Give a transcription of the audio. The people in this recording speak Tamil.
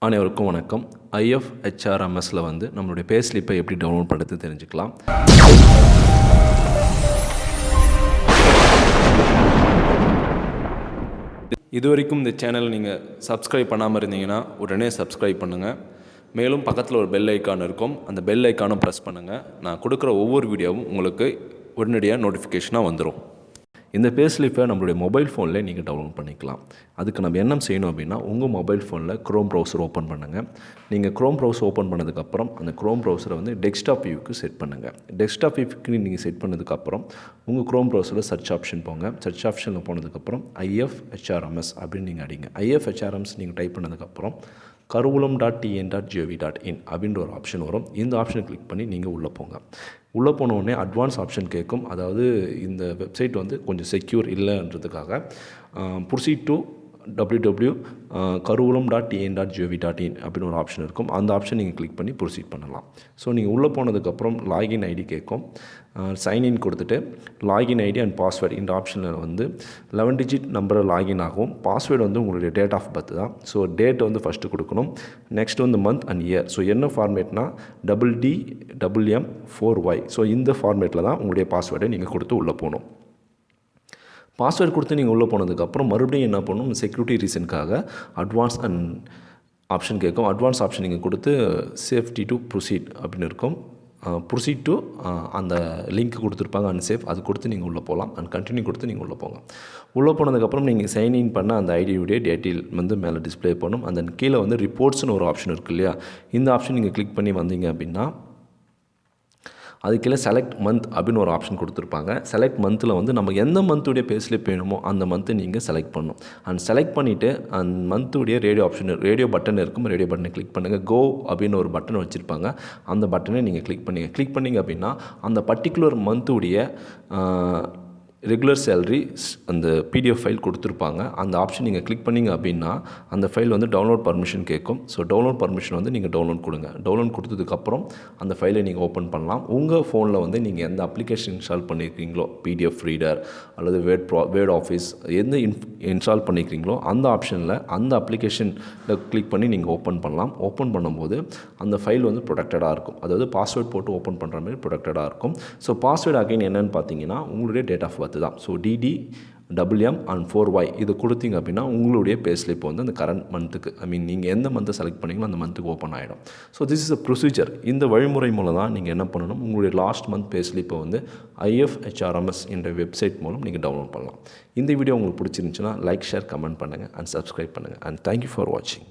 அனைவருக்கும் வணக்கம். IFHRMSல வந்து நம்மளுடைய பேஸ்லிப்பை எப்படி டவுன்லோட் பண்ணுறது தெரிஞ்சுக்கலாம். இதுவரைக்கும் இந்த சேனல் நீங்கள் சப்ஸ்கிரைப் பண்ணாமல் இருந்தீங்கன்னா உடனே சப்ஸ்கிரைப் பண்ணுங்கள். மேலும் பக்கத்தில் ஒரு பெல் ஐக்கான் இருக்கும், அந்த பெல் ஐக்கானும் ப்ரெஸ் பண்ணுங்கள். நான் கொடுக்குற ஒவ்வொரு வீடியோவும் உங்களுக்கு உடனடியாக நோட்டிஃபிகேஷனாக வந்துடும். இந்த பேஸ்லிப்பை நம்மளுடைய மொபைல் ஃபோனில் நீங்கள் டவுன்லோட் பண்ணிக்கலாம். அதுக்கு நம்ம என்ன செய்யணும் அப்படின்னா, உங்கள் மொபைல் ஃபோனில் க்ரோம் ப்ரௌசர் ஓப்பன் பண்ணுங்கள். நீங்கள் க்ரோம் ப்ரௌசர் ஓப்பன் பண்ணதுக்கப்புறம் அந்த க்ரோம் ப்ரௌசரை வந்து டெஸ்க்டாப் வியூக்கு செட் பண்ணுங்கள். டெஸ்க்டாப் வியூக்கு நீங்கள் செட் பண்ணதுக்கப்புறம் உங்கள் க்ரோம் ப்ரௌசரில் சர்ச் ஆப்ஷன் போங்க. சர்ச் ஆப்ஷனில் போனதுக்கப்புறம் IFHRMS அப்படின்னு நீங்கள் அடிங்க. IFHRMS நீங்கள் டைப் பண்ணதுக்கப்புறம் karuvalam.tn.gov.in அப்படின்ற ஒரு ஆப்ஷன் வரும். இந்த ஆப்ஷனை கிளிக் பண்ணி நீங்கள் உள்ளே போங்க. உள்ளே போனோடனே அட்வான்ஸ் ஆப்ஷன் கேட்கும். அதாவது இந்த வெப்சைட் வந்து கொஞ்சம் செக்யூர் இல்லைன்றதுக்காக ப்ரொசீட் டு www.karuvalam.tn.gov.in அப்படின்னு ஒரு ஆப்ஷன் இருக்கும். அந்த ஆப்ஷன் நீங்கள் கிளிக் பண்ணி ப்ரொசீட் பண்ணலாம். ஸோ நீங்கள் உள்ளே போனதுக்கப்புறம் லாகின் ஐடி கேட்கும். சைன்இன் கொடுத்துட்டு லாகின் ஐடி அண்ட் பாஸ்வேர்டு இந்த ஆப்ஷனில் வந்து 11 டிஜிட் நம்பரை லாகின் ஆகும். பாஸ்வேர்டு வந்து உங்களுடைய டேட் ஆஃப் பர்த் தான். ஸோ டேட் வந்து ஃபஸ்ட்டு கொடுக்கணும். நெக்ஸ்ட் வந்து மந்த் அண்ட் இயர். ஸோ என்ன ஃபார்மேட்னா DDM4Y. ஸோ இந்த ஃபார்மேட்டில் தான் உங்களுடைய பாஸ்வேர்டை நீங்கள் கொடுத்து உள்ளே போகணும். பாஸ்வேர்டு கொடுத்து நீங்கள் உள்ளே போனதுக்கப்புறம் மறுபடியும் என்ன பண்ணணும், செக்யூரிட்டி ரீசனுக்காக அட்வான்ஸ் அண்ட் ஆப்ஷன் கேட்கும். அட்வான்ஸ் ஆப்ஷன் நீங்கள் கொடுத்து சேஃப்டி டு ப்ரொசீட் அப்படின்னு இருக்கும். ப்ரொசீட் டு அந்த லிங்க் கொடுத்துருப்பாங்க அன்சேஃப், அது கொடுத்து நீங்கள் உள்ளே போகலாம். அண்ட் கண்டினியூ கொடுத்து நீங்கள் உள்ளே போங்க. உள்ளே போனதுக்கப்புறம் நீங்கள் சைன்இன் பண்ண அந்த ஐடியுடைய டீட்டெயில் வந்து மேலே டிஸ்பிளே பண்ணும். அந்த கீழே வந்து ரிப்போர்ட்ஸ்னு ஒரு ஆப்ஷன் இருக்குது இல்லையா, இந்த ஆப்ஷன் நீங்கள் கிளிக் பண்ணி வந்தீங்க அப்படின்னா அதுக்கீழே செலக்ட் மந்த் அப்படின்னு ஒரு ஆப்ஷன் கொடுத்துருப்பாங்க. செலக்ட் மந்தில் வந்து நம்ம எந்த மந்த்துடைய பேஸ்லிப் வேணுமோ அந்த மந்த்து நீங்கள் செலக்ட் பண்ணணும். அண்ட் செலக்ட் பண்ணிவிட்டு அந்த மந்த்துடைய ரேடியோ பட்டன் இருக்கும். ரேடியோ பட்டனை கிளிக் பண்ணுங்கள். கோ அப்படின்னு ஒரு பட்டன் வச்சுருப்பாங்க. அந்த பட்டனை நீங்கள் கிளிக் பண்ணிங்க அப்படின்னா அந்த பர்டிகுலர் மந்த்துடைய ரெகுலர் சேலரி அந்த PDF ஃபைல் கொடுத்துருப்பாங்க. அந்த ஆப்ஷன் நீங்கள் கிளிக் பண்ணிங்க அப்படின்னா அந்த ஃபைல் வந்து டவுன்லோட் பர்மிஷன் கேட்கும். ஸோ டவுன்லோட் பர்மிஷன் வந்து நீங்கள் டவுன்லோட் கொடுங்க. டவுன்லோட் கொடுத்ததுக்கப்புறம் அந்த ஃபைலை நீங்கள் ஓப்பன் பண்ணலாம். உங்கள் ஃபோனில் வந்து நீங்கள் எந்த அப்ளிகேஷன் இன்ஸ்டால் பண்ணியிருக்கீங்களோ, PDF ரீடர் அல்லது வேர்ட் ஆஃபீஸ் எந்த இன்ஸ்டால் பண்ணியிருக்கீங்களோ அந்த ஆப்ஷனில் அந்த அப்ளிகேஷனில் கிளிக் பண்ணி நீங்கள் ஓப்பன் பண்ணலாம். ஓப்பன் பண்ணும்போது அந்த ஃபைல் வந்து ப்ரொடெக்டடாக இருக்கும். அதாவது பாஸ்வேர்ட் போட்டு ஓப்பன் பண்ணுற மாதிரி ப்ரொடெக்டடாக இருக்கும். ஸோ பாஸ்வேர்டு அகைன் என்னென்னு பார்த்தீங்கன்னா உங்களுடைய டேட் ஆஃப் பர்த் தான். ஸோ DDM and 4Y இது கொடுத்தீங்க அப்படின்னா உங்களுடைய பேஸ்லிப் வந்து அந்த கரண்ட் மந்த்துக்கு நீங்கள் எந்த மந்த்தை செலக்ட் பண்ணீங்களோ அந்த மந்த்துக்கு ஓப்பன் ஆகிடும். So this is a procedure. இந்த வழிமுறை மூலம் தான் நீங்கள் என்ன பண்ணணும், உங்களுடைய லாஸ்ட் மந்த் பேஸ்லிப்பை வந்து IFHRMS என்ற வெப்சைட் மூலம் நீங்கள் டவுன்லோட் பண்ணலாம். இந்த வீடியோ உங்களுக்கு பிடிச்சிருந்துச்சுன்னா லைக், ஷேர், கமெண்ட் பண்ணுங்கள் அண்ட் சப்ஸ்கிரைப் பண்ணுங்கள். அண்ட் தேங்க்யூ ஃபார் வாட்சிங்.